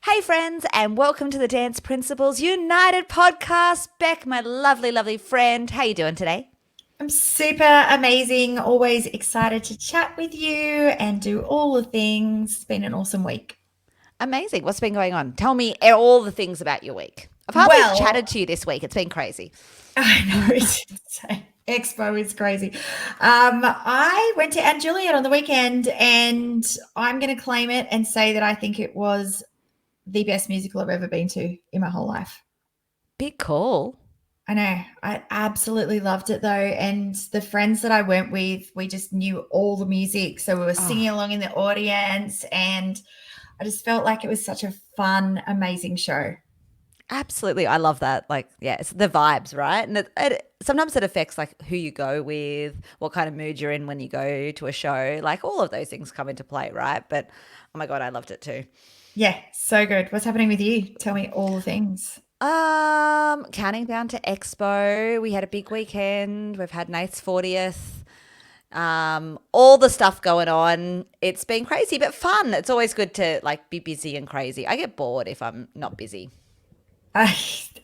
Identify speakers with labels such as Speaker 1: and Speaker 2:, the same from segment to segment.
Speaker 1: Hey friends, and welcome to the Dance Principals United podcast. Beck, my lovely, lovely friend, how you doing today?
Speaker 2: I'm super amazing. Always excited to chat with you and do all the things. It's been an awesome week.
Speaker 1: Amazing. What's been going on? Tell me all the things about your week. I've hardly
Speaker 2: Well,
Speaker 1: chatted to you this week. It's been crazy.
Speaker 2: I know it's insane. Expo is crazy. I went to Aunt Juliet on the weekend and I'm going to claim it and say that I think it was the best musical I've ever been to in my whole life.
Speaker 1: Big call.
Speaker 2: I know. I absolutely loved it though. And the friends that I went with, we just knew all the music. So we were singing
Speaker 1: Oh,
Speaker 2: along in the audience and I just felt like it was such a fun, amazing show.
Speaker 1: absolutely. I love that. Like, yeah, it's the vibes, right? And sometimes it affects like who you go with, what kind of mood you're in when you go to a show. Like all of those things come into play, right? But oh my God, I loved it too.
Speaker 2: Yeah, so good. What's happening with you? Tell me all the things.
Speaker 1: Counting down to Expo. We had a big weekend. We've had Nate's 40th. All the stuff going on. It's been crazy, but fun. It's always good to like be busy and crazy. I get bored if I'm not busy.
Speaker 2: Uh,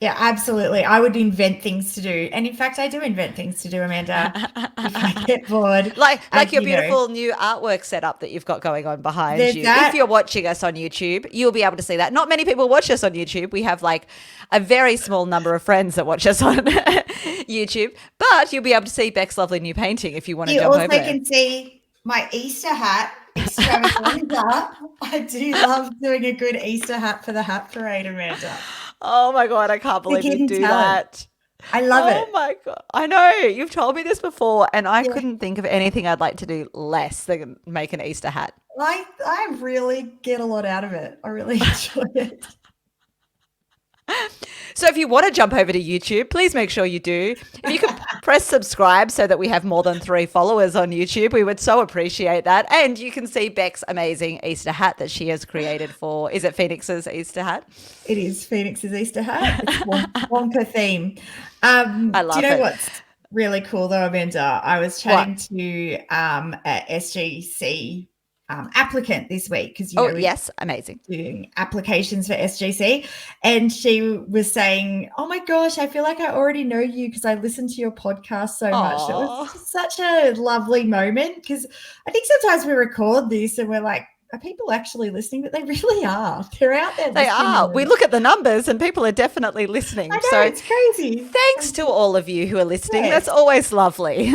Speaker 2: yeah, absolutely. I would invent things to do. And in fact, I do invent things to do, Amanda, if I get bored,
Speaker 1: Like
Speaker 2: as
Speaker 1: your
Speaker 2: you know.
Speaker 1: beautiful new artwork setup that you've got going on behind
Speaker 2: There's
Speaker 1: you. If
Speaker 2: that.
Speaker 1: you're watching us on YouTube, you'll be able to see that. Not many people watch us on YouTube. We have like a very small number of friends that watch us on YouTube, but you'll be able to see Beck's lovely new painting if you want to
Speaker 2: You
Speaker 1: jump
Speaker 2: also
Speaker 1: over there.
Speaker 2: can see my Easter hat extravaganza. I do love doing a good Easter hat for the hat parade, Amanda.
Speaker 1: Oh my God, I can't
Speaker 2: The
Speaker 1: believe you
Speaker 2: hidden
Speaker 1: do
Speaker 2: talent.
Speaker 1: that.
Speaker 2: I love
Speaker 1: Oh
Speaker 2: it.
Speaker 1: my God. I know. You've told me this before, and I
Speaker 2: Yeah.
Speaker 1: couldn't think of anything I'd like to do less than make an Easter hat.
Speaker 2: I really get a lot out of it. I really enjoy it.
Speaker 1: So if you want to jump over to YouTube, please make sure you do. If you could press subscribe so that we have more than 3 followers on YouTube, we would so appreciate that. And you can see Beck's amazing Easter hat that she has created for, is it Phoenix's Easter hat?
Speaker 2: It is Phoenix's Easter hat. It's Wonka theme.
Speaker 1: I
Speaker 2: Do you
Speaker 1: love
Speaker 2: know
Speaker 1: it.
Speaker 2: what's really cool though, Amanda? I was
Speaker 1: What?
Speaker 2: chatting to a SGC applicant this week because
Speaker 1: Oh,
Speaker 2: we're
Speaker 1: yes. Amazing.
Speaker 2: doing applications for SGC, and she was saying, "Oh my gosh, I feel like I already know you because I listen to your podcast so much." It was
Speaker 1: Oh,
Speaker 2: such a lovely moment because I think sometimes we record this and we're like, are people actually listening? But they really are. They're out there
Speaker 1: they
Speaker 2: listening.
Speaker 1: are. We look at the numbers and people are definitely
Speaker 2: I
Speaker 1: listening.
Speaker 2: know
Speaker 1: So
Speaker 2: it's crazy.
Speaker 1: thanks to all of you who are listening.
Speaker 2: Yeah,
Speaker 1: That's always lovely.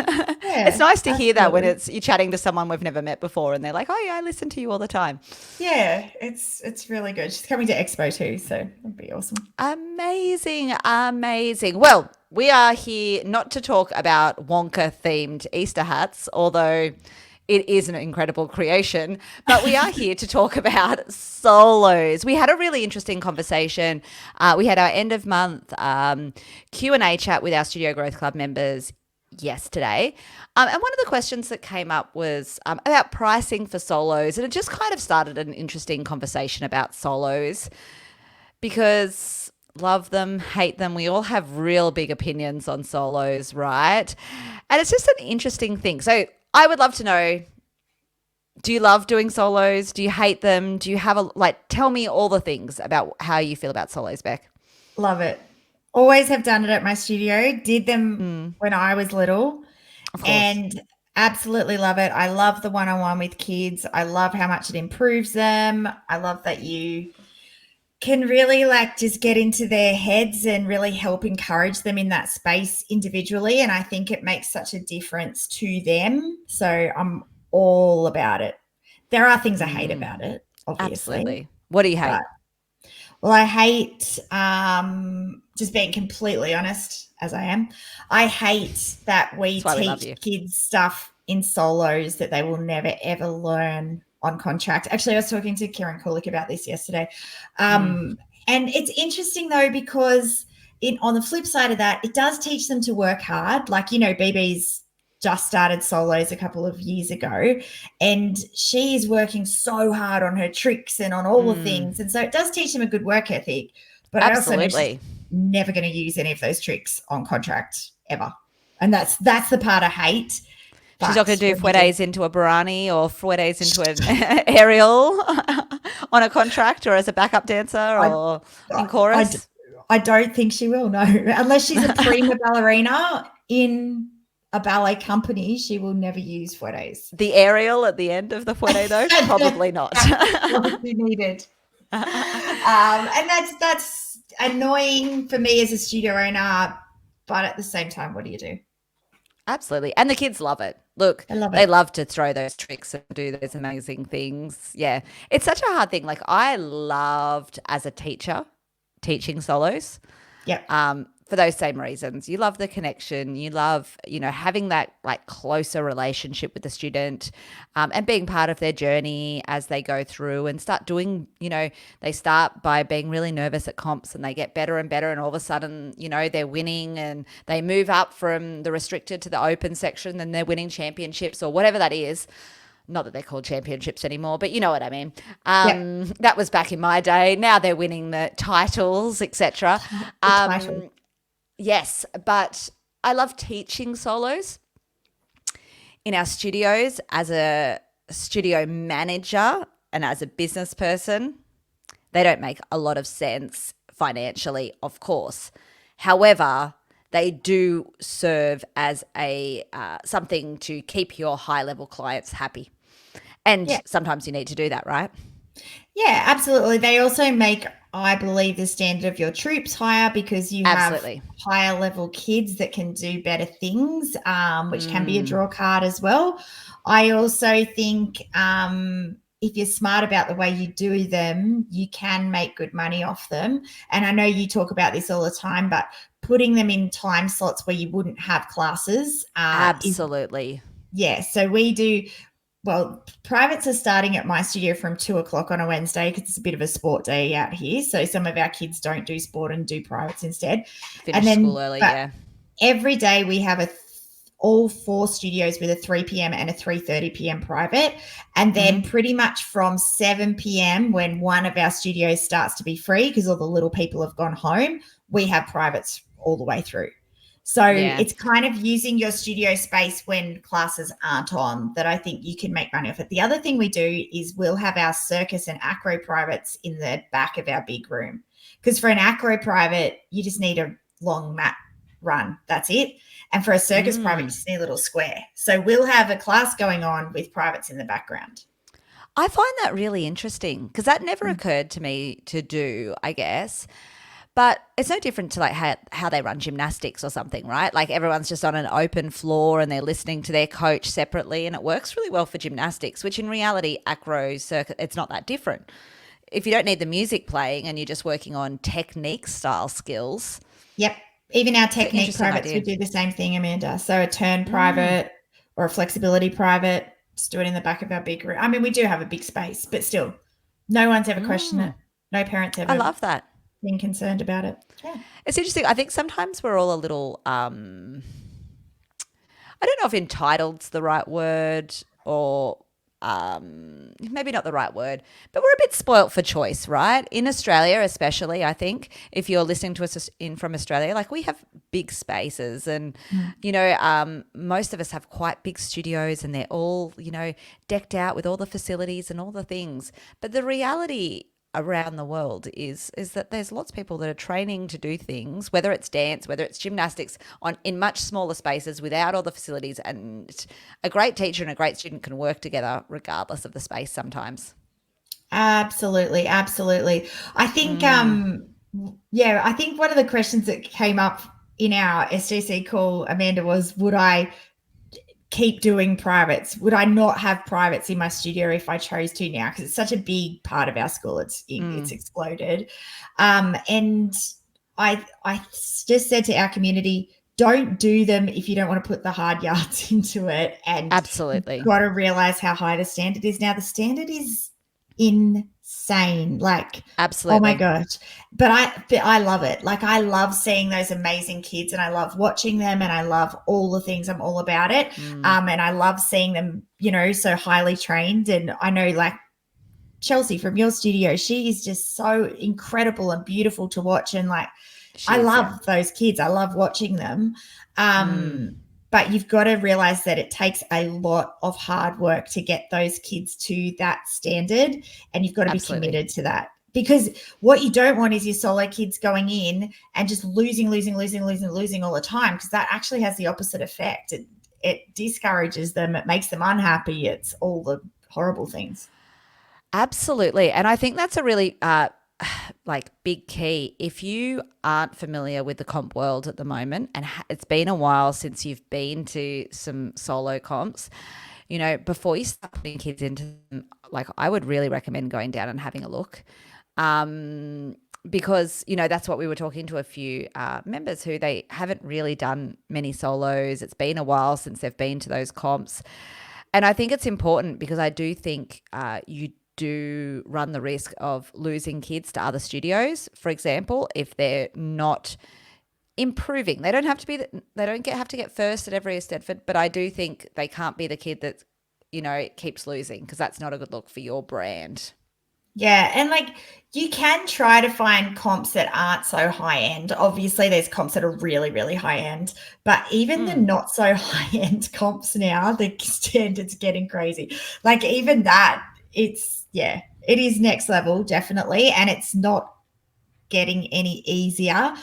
Speaker 1: It's
Speaker 2: yeah,
Speaker 1: nice to hear that when
Speaker 2: absolutely.
Speaker 1: it's you're chatting to someone we've never met before and they're like, "Oh yeah, I listen to you all the time."
Speaker 2: Yeah, it's really good. She's coming to Expo too, so that'd be awesome.
Speaker 1: Amazing, amazing. Well, we are here not to talk about Wonka themed Easter hats, although it is an incredible creation, but we are here to talk about solos. We had a really interesting conversation. We had our end of month Q&A chat with our Studio Growth Club members yesterday. And one of the questions that came up was about pricing for solos. And it just kind of started an interesting conversation about solos because love them, hate them. We all have real big opinions on solos, right? And it's just an interesting thing. So I would love to know, do you love doing solos? Do you hate them? Do you have tell me all the things about how you feel about solos, Beck.
Speaker 2: Love it. Always have done it at my studio. Did them
Speaker 1: Mm,
Speaker 2: when I was little
Speaker 1: of course.
Speaker 2: and absolutely love it. I love the one-on-one with kids. I love how much it improves them. I love that you can really like just get into their heads and really help encourage them in that space individually. And I think it makes such a difference to them. So I'm all about it. There are things I hate
Speaker 1: Mm,
Speaker 2: about it, obviously,
Speaker 1: absolutely. What do you hate?
Speaker 2: but well, I hate just being completely honest, as I am. I hate that we
Speaker 1: That's why we love
Speaker 2: teach
Speaker 1: you.
Speaker 2: kids stuff in solos that they will never ever learn on contract. Actually, I was talking to Kieran Kulik about this yesterday,
Speaker 1: Mm,
Speaker 2: and it's interesting though because on the flip side of that, it does teach them to work hard. Like BB's just started solos a couple of years ago and she is working so hard on her tricks and on all the
Speaker 1: mm,
Speaker 2: things. And so it does teach them a good work ethic. But I also know she's
Speaker 1: absolutely.
Speaker 2: never going to use any of those tricks on contract ever. And that's the part I hate.
Speaker 1: She's not going
Speaker 2: But
Speaker 1: to do
Speaker 2: when you do,
Speaker 1: fouettes into a Barani or fouettes into an aerial on a contract or as a backup dancer
Speaker 2: I,
Speaker 1: or in
Speaker 2: I,
Speaker 1: chorus?
Speaker 2: I don't think she will, no. Unless she's a prima ballerina in a ballet company, she will never use fouettes.
Speaker 1: The aerial at the end of the fouette, though? Probably not.
Speaker 2: That's probably needed. And that's annoying for me as a studio owner, but at the same time, what do you do?
Speaker 1: Absolutely. And the kids love it. Look,
Speaker 2: I love
Speaker 1: they
Speaker 2: it.
Speaker 1: love to throw those tricks and do those amazing things. Yeah. It's such a hard thing. Like I loved as a teacher teaching solos.
Speaker 2: Yep.
Speaker 1: For those same reasons. You love the connection. You love, having that like closer relationship with the student, and being part of their journey as they go through and start doing, they start by being really nervous at comps and they get better and better. And all of a sudden, they're winning and they move up from the restricted to the open section and they're winning championships or whatever that is. Not that they're called championships anymore, but you know what I mean.
Speaker 2: Yep.
Speaker 1: That was back in my day. Now they're winning the titles, etc.
Speaker 2: The title.
Speaker 1: Yes, but I love teaching solos in our studios as a studio manager and as a business person. They don't make a lot of sense financially, of course. However, they do serve as a something to keep your high-level clients happy. And sometimes you need to do that, right?
Speaker 2: Yeah, absolutely. They also make, I believe, the standard of your troops higher because you
Speaker 1: Absolutely.
Speaker 2: have higher level kids that can do better things, which can be a draw card as well. I also think if you're smart about the way you do them, you can make good money off them. And I know you talk about this all the time, but putting them in time slots where you wouldn't have classes.
Speaker 1: Absolutely.
Speaker 2: So we do. Well, privates are starting at my studio from 2:00 on a Wednesday because it's a bit of a sport day out here. So some of our kids don't do sport and do privates instead.
Speaker 1: Finish school early, yeah.
Speaker 2: Every day we have all 4 studios with a 3 p.m. and a 3:30 p.m. private. And then pretty much from 7 p.m. when one of our studios starts to be free because all the little people have gone home, we have privates all the way through. So it's kind of using your studio space when classes aren't on that I think you can make money off it. The other thing we do is we'll have our circus and acro privates in the back of our big room. Because for an acro private, you just need a long mat run. That's it. And for a circus private, you just need a little square. So we'll have a class going on with privates in the background.
Speaker 1: I find that really interesting because that never occurred to me to do, I guess. But it's no different to like how they run gymnastics or something, right? Like everyone's just on an open floor and they're listening to their coach separately, and it works really well for gymnastics, which in reality, acro, circuit, it's not that different. If you don't need the music playing and you're just working on technique style skills.
Speaker 2: Yep. Even our technique privates would do the same thing, Amanda. So a turn private or a flexibility private, just do it in the back of our big room. I mean, we do have a big space, but still, no one's ever questioned it. No parents ever.
Speaker 1: I love that.
Speaker 2: Being concerned about it. Yeah.
Speaker 1: It's interesting. I think sometimes we're all a little, I don't know if entitled's the right word or maybe not the right word, but we're a bit spoilt for choice, right? In Australia, especially, I think, if you're listening to us in from Australia, like we have big spaces and, most of us have quite big studios and they're all, decked out with all the facilities and all the things. But the reality around the world is that there's lots of people that are training to do things, whether it's dance, whether it's gymnastics, in much smaller spaces without all the facilities, and a great teacher and a great student can work together regardless of the space sometimes.
Speaker 2: Absolutely. I think I think one of the questions that came up in our SGC call, Amanda, was would I keep doing privates? Would I not have privates in my studio if I chose to now? Because it's such a big part of our school. It's exploded. And I just said to our community, don't do them if you don't want to put the hard yards into it. And
Speaker 1: absolutely,
Speaker 2: you've got to realize how high the standard is. Now the standard is insane. Like,
Speaker 1: absolutely.
Speaker 2: Oh my gosh. But I love it. Like I love seeing those amazing kids and I love watching them and I love all the things. I'm all about it. And I love seeing them, so highly trained. And I know like Chelsea from your studio, she is just so incredible and beautiful to watch. And like, I love those kids. I love watching them. but you've got to realize that it takes a lot of hard work to get those kids to that standard, and you've got to be
Speaker 1: Absolutely.
Speaker 2: committed to that. Because what you don't want is your solo kids going in and just losing all the time, because that actually has the opposite effect. It discourages them. It makes them unhappy. It's all the horrible things.
Speaker 1: Absolutely. And I think that's a really like big key. If you aren't familiar with the comp world at the moment, and it's been a while since you've been to some solo comps, you know, before you start putting kids into them, like I would really recommend going down and having a look. Because, you know, that's what we were talking to a few members who they haven't really done many solos. It's been a while since they've been to those comps. And I think it's important because I do think you do run the risk of losing kids to other studios, for example, if they're not improving. They don't have to be have to get first at every Eisteddfod, but I do think they can't be the kid that, you know, keeps losing, because that's not a good look for your brand.
Speaker 2: Yeah, and like you can try to find comps that aren't so high end. Obviously, there's comps that are really, really high end, but even the not so high end comps now, the standards getting crazy. Like even that, it is next level, definitely, and it's not getting any easier,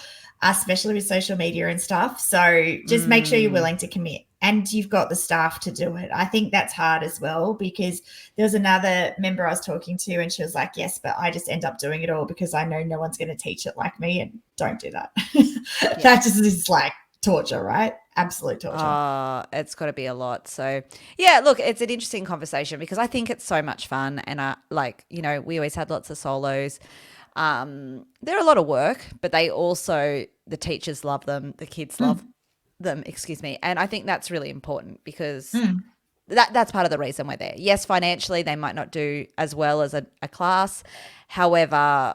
Speaker 2: especially with social media and stuff. So just make sure you're willing to commit, and you've got the staff to do it. I think that's hard as well, because there was another member I was talking to and she was like, yes, but I just end up doing it all because I know no one's going to teach it like me, and don't do that. That just is like torture, right? Absolute torture.
Speaker 1: It's got to be a lot. So, yeah, look, it's an interesting conversation because I think it's so much fun. And like, you know, we always had lots of solos. They're a lot of work, but the teachers love them, the kids love them, excuse me. And I think that's really important because that's part of the reason we're there. Yes, financially, they might not do as well as a class. However,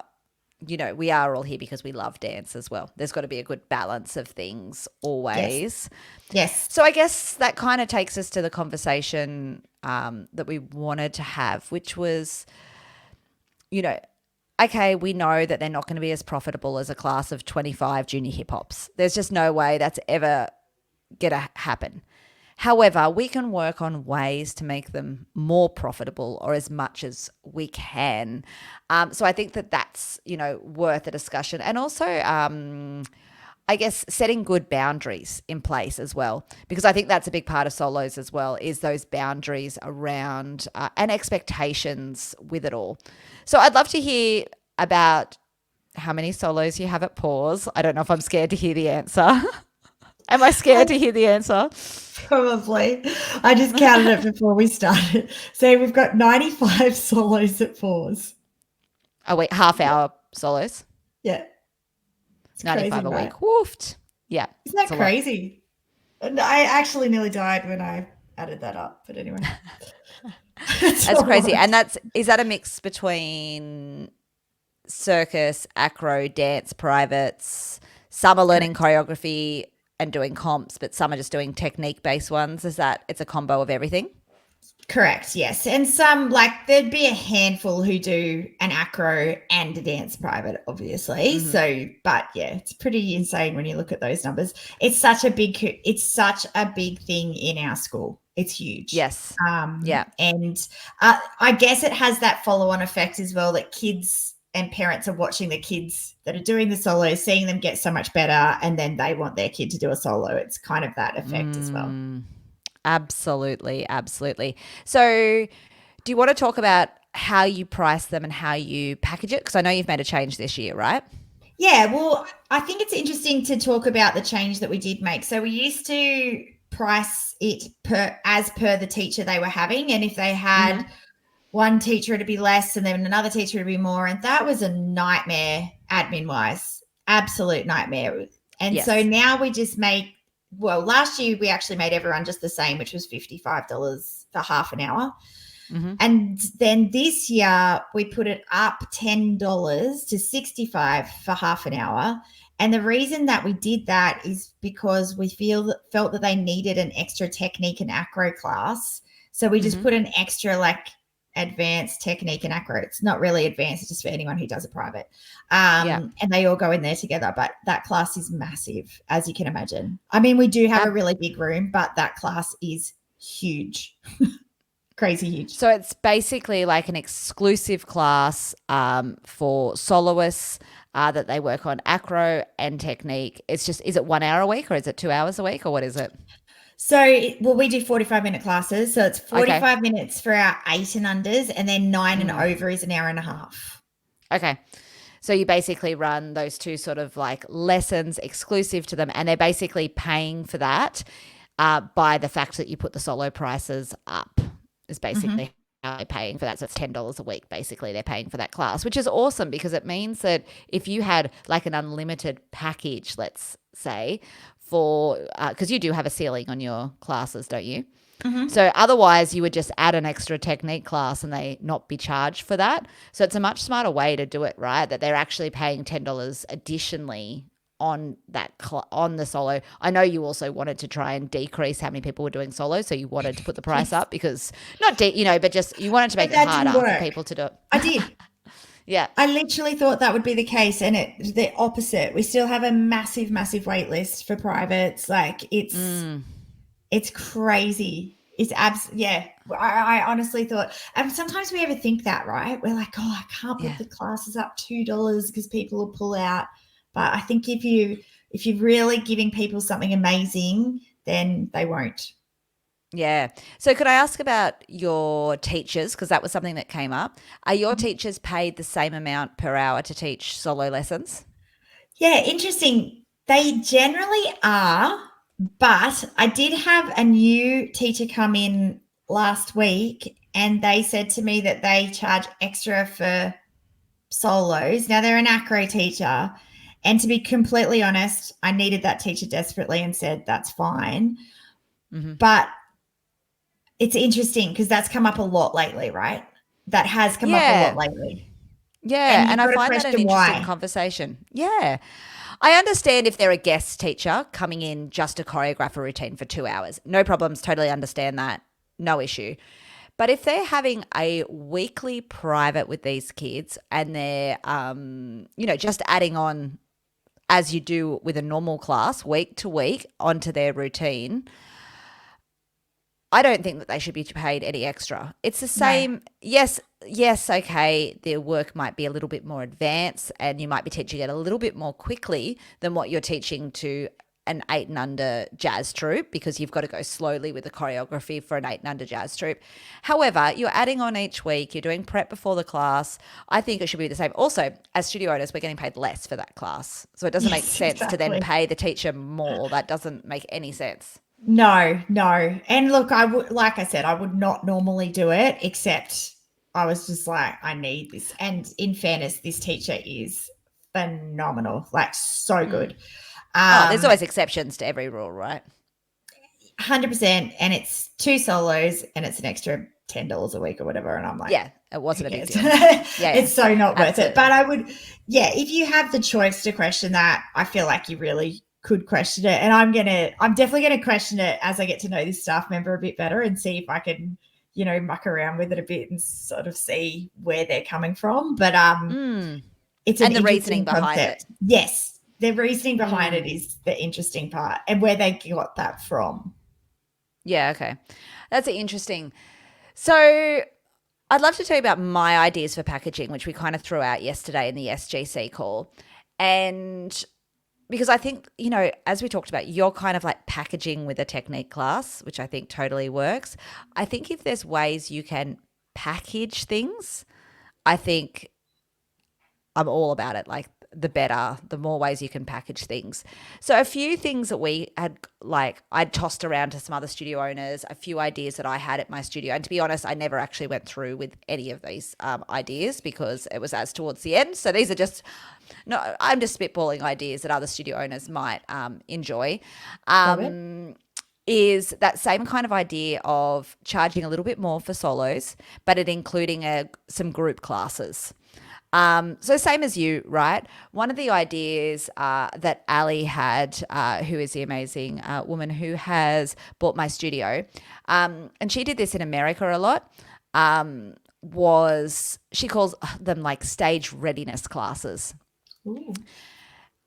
Speaker 1: you know, we are all here because we love dance as well. There's got to be a good balance of things always.
Speaker 2: Yes.
Speaker 1: So I guess that kind of takes us to the conversation that we wanted to have, which was, you know, okay, we know that they're not going to be as profitable as a class of 25 junior hip hops. There's just no way that's ever going to happen. However, we can work on ways to make them more profitable, or as much as we can. So I think that that's, you know, worth a discussion. And also, I guess setting good boundaries in place as well, because I think that's a big part of solos as well, is those boundaries around and expectations with it all. So I'd love to hear about how many solos you have at Pause. I don't know if I'm scared to hear the answer. Am I scared to hear the answer?
Speaker 2: Probably. I just counted it before we started. So we've got 95 solos at Pause.
Speaker 1: Oh, wait, half-hour solos?
Speaker 2: Yeah.
Speaker 1: It's 95
Speaker 2: crazy,
Speaker 1: a
Speaker 2: right?
Speaker 1: week. Woofed. Yeah.
Speaker 2: Isn't that crazy? And I actually nearly died when I added that up. But anyway.
Speaker 1: That's crazy. And is that a mix between circus, acro, dance, privates? Some are learning choreography and doing comps, but some are just doing technique-based ones. It's a combo of everything?
Speaker 2: Correct, yes. And some, like, there'd be a handful who do an acro and a dance private, obviously. So, but yeah, it's pretty insane when you look at those numbers. It's such a big thing in our school. It's huge.
Speaker 1: Yes.
Speaker 2: And I guess it has that follow-on effect as well, that kids and parents are watching the kids that are doing the solos, seeing them get so much better, and then they want their kid to do a solo. It's kind of that effect as well.
Speaker 1: Absolutely, absolutely. So do you want to talk about how you price them and how you package it? Because I know you've made a change this year, right?
Speaker 2: Yeah, well, I think it's interesting to talk about the change that we did make. So we used to price it as per the teacher they were having, and if they had one teacher, it'd be less, and then another teacher would be more. And that was a nightmare admin wise, absolute nightmare. And so now we just last year we actually made everyone just the same, which was $55 for half an hour. And then this year we put it up $10 to $65 for half an hour. And the reason that we did that is because we felt that they needed an extra technique and acro class. So we just put an extra advanced, technique, and acro. It's not really advanced, it's just for anyone who does a private.
Speaker 1: Yeah.
Speaker 2: And they all go in there together, but that class is massive, as you can imagine. I mean, we do have a really big room, but that class is huge. Crazy huge.
Speaker 1: So it's basically like an exclusive class for soloists that they work on acro and technique. It's just, is it 1 hour a week or is it 2 hours a week or what is it?
Speaker 2: So, we do 45-minute classes. So it's 45 minutes for our 8 and unders, and then 9 and over is an hour and a half.
Speaker 1: Okay. So you basically run those two sort of like lessons exclusive to them, and they're basically paying for that by the fact that you put the solo prices up is basically how they're paying for that. So it's $10 a week, basically they're paying for that class, which is awesome because it means that if you had like an unlimited package, let's say, for because you do have a ceiling on your classes, don't you? So otherwise you would just add an extra technique class and they not be charged for that. So it's a much smarter way to do it, right? That they're actually paying $10 additionally on that on the solo. I know you also wanted to try and decrease how many people were doing solo, so you wanted to put the price up because but just you wanted to make it harder for people to do it.
Speaker 2: I did.
Speaker 1: Yeah.
Speaker 2: I literally thought that would be the case, and it's the opposite. We still have a massive, massive wait list for privates. Like it's crazy. It's yeah. I honestly thought, and sometimes we ever think that, right? We're like, oh, I can't put the classes up $2 because people will pull out. But I think if you're really giving people something amazing, then they won't.
Speaker 1: Yeah. So could I ask about your teachers, because that was something that came up. Are your teachers paid the same amount per hour to teach solo lessons?
Speaker 2: Yeah, interesting. They generally are, but I did have a new teacher come in last week and they said to me that they charge extra for solos. Now, they're an acro teacher, and to be completely honest, I needed that teacher desperately and said that's fine. But it's interesting because that's come up a lot lately, right? That has come up a lot lately.
Speaker 1: Yeah, and I find that an interesting conversation. Yeah. I understand if they're a guest teacher coming in just to choreograph a routine for 2 hours. No problems, totally understand that. No issue. But if they're having a weekly private with these kids and they're, just adding on as you do with a normal class week to week onto their routine, I don't think that they should be paid any extra. It's the same. No. Yes, okay, their work might be a little bit more advanced and you might be teaching it a little bit more quickly than what you're teaching to an 8 and under jazz troupe because you've got to go slowly with the choreography for an 8 and under jazz troupe. However, you're adding on each week, you're doing prep before the class. I think it should be the same. Also, as studio owners, we're getting paid less for that class. So it doesn't make sense to then pay the teacher more. That doesn't make any sense.
Speaker 2: No. And look, like I said, I would not normally do it, except I was just like, I need this. And in fairness, this teacher is phenomenal, like so good.
Speaker 1: There's always exceptions to every rule, right?
Speaker 2: 100%. And it's 2 solos and it's an extra $10 a week or whatever. And I'm like,
Speaker 1: yeah, it wasn't a big deal.
Speaker 2: It's so not worth it. But I would, if you have the choice to question that, I feel like you really could question it. And I'm definitely going to question it as I get to know this staff member a bit better and see if I can, muck around with it a bit and sort of see where they're coming from. But it's an
Speaker 1: the reasoning behind it.
Speaker 2: Yes. The reasoning behind it is the interesting part and where they got that from.
Speaker 1: Yeah, okay. That's interesting. So I'd love to tell you about my ideas for packaging, which we kind of threw out yesterday in the SGC call. And because I think, as we talked about, you're kind of like packaging with a technique class, which I think totally works. I think if there's ways you can package things, I think I'm all about it. Like the better, the more ways you can package things. So a few things that we had, I'd tossed around to some other studio owners, a few ideas that I had at my studio. And to be honest, I never actually went through with any of these ideas because it was as towards the end. So these are just, no, I'm just spitballing ideas that other studio owners might enjoy. Is that same kind of idea of charging a little bit more for solos, but it including some group classes. So same as you, right? One of the ideas that Ali had, who is the amazing woman who has bought my studio, and she did this in America a lot, was, she calls them like stage readiness classes.
Speaker 2: Ooh.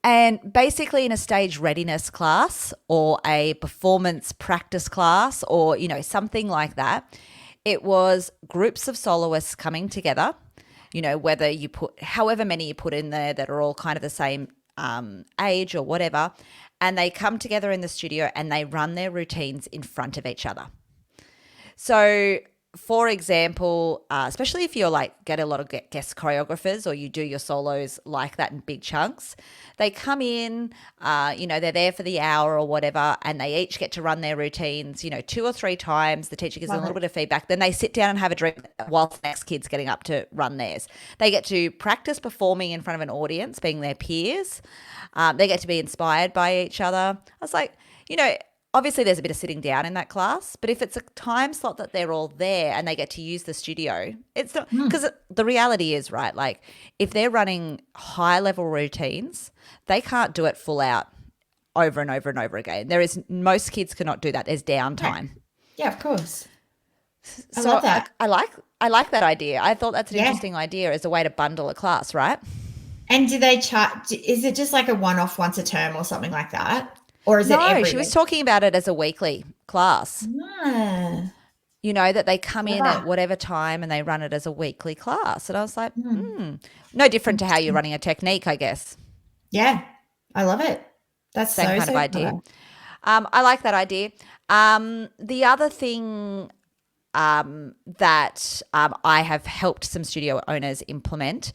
Speaker 1: And basically in a stage readiness class or a performance practice class or, something like that, it was groups of soloists coming together, whether you put however many you put in there that are all kind of the same age or whatever, and they come together in the studio and they run their routines in front of each other. So, for example, especially if you're get a lot of guest choreographers or you do your solos like that in big chunks, they come in, they're there for the hour or whatever, and they each get to run their routines, 2 or 3 times. The teacher gives them a little bit of feedback. Then they sit down and have a drink whilst the next kid's getting up to run theirs. They get to practice performing in front of an audience, being their peers. They get to be inspired by each other. I was like, obviously there's a bit of sitting down in that class, but if it's a time slot that they're all there and they get to use the studio, it's not, because the reality is, right, like if they're running high level routines, they can't do it full out over and over and over again. Most kids cannot do that. There's downtime.
Speaker 2: Yeah, of course. I
Speaker 1: So
Speaker 2: love that.
Speaker 1: I like that idea. I thought that's an interesting idea as a way to bundle a class, right?
Speaker 2: And do they charge? Is it just like a one-off once a term or something like that? Or is it every
Speaker 1: No, she was talking about it as a weekly class.
Speaker 2: Ah,
Speaker 1: That they come in at whatever time and they run it as a weekly class. And I was like, no different to how you're running a technique, I guess.
Speaker 2: yeah, I love it. That's
Speaker 1: Same kind of idea. I like that idea. The other thing that I have helped some studio owners implement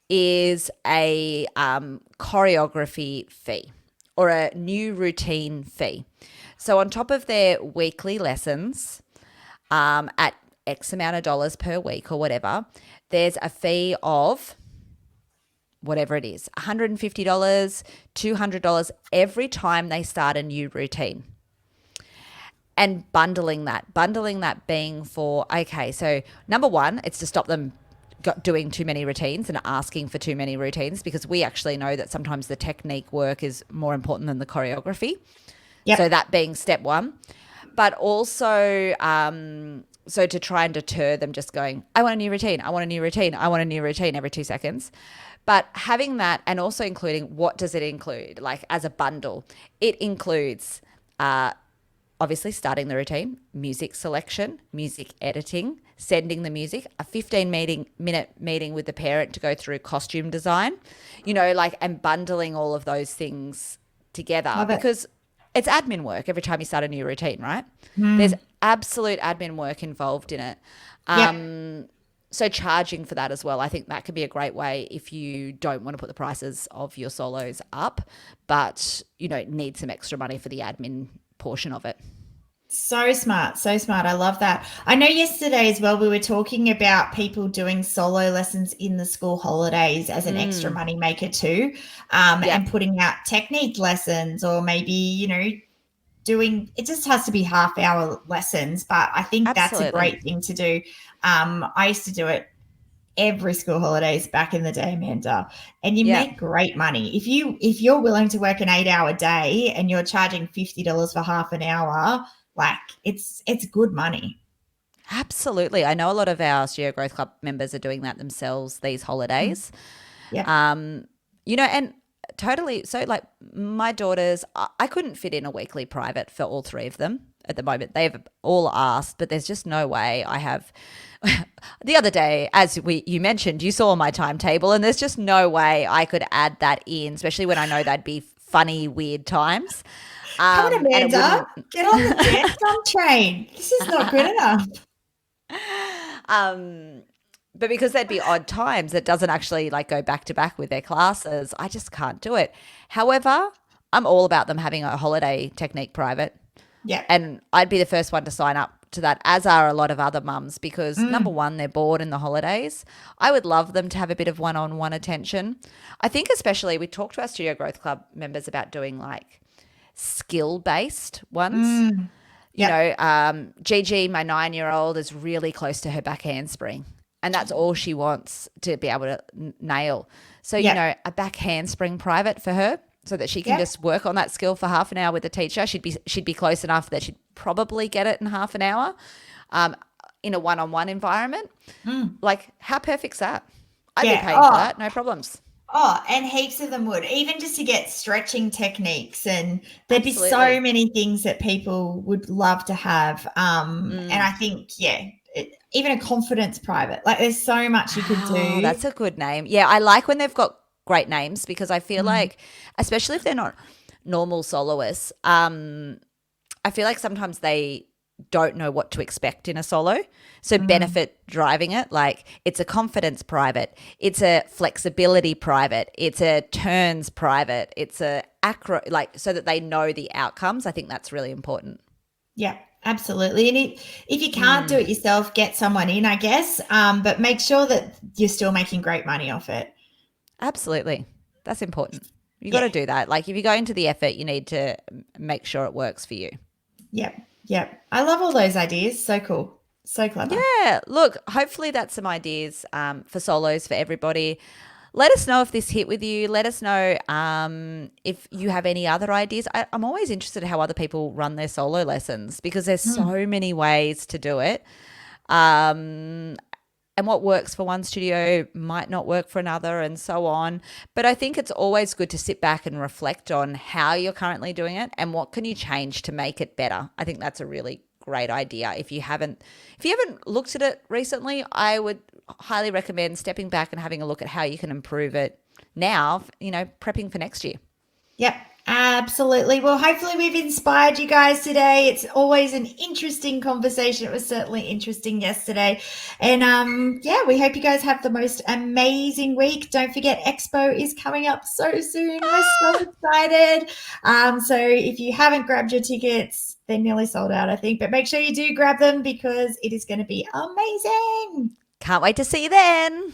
Speaker 1: is a choreography fee or a new routine fee. So on top of their weekly lessons at X amount of dollars per week or whatever, there's a fee of whatever it is, $150, $200 every time they start a new routine. And bundling that being for, okay, so number one, it's to stop them doing too many routines and asking for too many routines, because we actually know that sometimes the technique work is more important than the choreography. Yep. So that being step one. But also, so to try and deter them just going, I want a new routine, I want a new routine, I want a new routine every 2 seconds. But having that and also including, what does it include? Like as a bundle, it includes obviously starting the routine, music selection, music editing, sending the music, a 15-minute meeting with the parent to go through costume design, and bundling all of those things together, because it's admin work every time you start a new routine, right? There's absolute admin work involved in it. So charging for that as well, I think that could be a great way if you don't want to put the prices of your solos up, but, need some extra money for the admin portion of it.
Speaker 2: So smart. I love that. I know yesterday as well we were talking about people doing solo lessons in the school holidays as an extra money maker too, and putting out technique lessons, or maybe, doing, it just has to be half-hour lessons, but I think that's a great thing to do. I used to do it every school holidays back in the day, Amanda, and you make great money. If you're willing to work an 8-hour day and you're charging $50 for half an hour, like it's good money.
Speaker 1: Absolutely. I know a lot of our Studio Growth Club members are doing that themselves these holidays. And totally. So like my daughters, I couldn't fit in a weekly private for all 3 of them at the moment. They've all asked, but there's just no way I have. The other day, as you mentioned, you saw my timetable, and there's just no way I could add that in, especially when I know that'd be funny, weird times.
Speaker 2: Come on, Amanda, get on the dance train. This is not good enough.
Speaker 1: But because there'd be odd times that doesn't actually go back to back with their classes, I just can't do it. However, I'm all about them having a holiday technique private.
Speaker 2: Yeah.
Speaker 1: And I'd be the first one to sign up to that, as are a lot of other mums, because number one, they're bored in the holidays. I would love them to have a bit of one-on-one attention. I think especially we talked to our Studio Growth Club members about doing skill-based ones. Gigi, my 9-year-old, is really close to her back handspring, and that's all she wants to be able to nail. So, a back handspring private for her, so that she can just work on that skill for half an hour with the teacher. She'd be close enough that she'd probably get it in half an hour. in a one-on-one environment.
Speaker 2: Mm.
Speaker 1: Like, how perfect's that? I'd be
Speaker 2: Yeah.
Speaker 1: paying for that, no problems.
Speaker 2: Oh, and heaps of them would, even just to get stretching techniques. And there'd be
Speaker 1: Absolutely.
Speaker 2: so many things that people would love to have. And I think, even a confidence private, like there's so much you could
Speaker 1: Oh,
Speaker 2: do.
Speaker 1: that's a good name. Yeah, I like when they've got great names because I feel like, especially if they're not normal soloists, I feel like sometimes they don't know what to expect in a solo. So benefit driving it, like it's a confidence private, it's a flexibility private, it's a turns private, it's a acro, like so that they know the outcomes. I think that's really important.
Speaker 2: Yeah, absolutely. And if you can't do it yourself, get someone in, I guess. But make sure that you're still making great money off it.
Speaker 1: Absolutely. That's important. You got
Speaker 2: Yeah.
Speaker 1: to do that. Like if you go into the effort, you need to make sure it works for you.
Speaker 2: Yep. Yep. I love all those ideas. So cool. So clever.
Speaker 1: Yeah, look, hopefully that's some ideas for solos for everybody. Let us know if this hit with you. Let us know if you have any other ideas. I'm always interested in how other people run their solo lessons because there's so many ways to do it. And what works for one studio might not work for another and so on. But I think it's always good to sit back and reflect on how you're currently doing it and what can you change to make it better. I think that's a really great idea. If you haven't looked at it recently, I would highly recommend stepping back and having a look at how you can improve it now, prepping for next year.
Speaker 2: Yep, absolutely. Well, hopefully we've inspired you guys today. It's always an interesting conversation. It was certainly interesting yesterday. And we hope you guys have the most amazing week. Don't forget Expo is coming up so soon. We're so excited. So if you haven't grabbed your tickets, they're nearly sold out, I think. But make sure you do grab them because it is going to be amazing.
Speaker 1: Can't wait to see you then.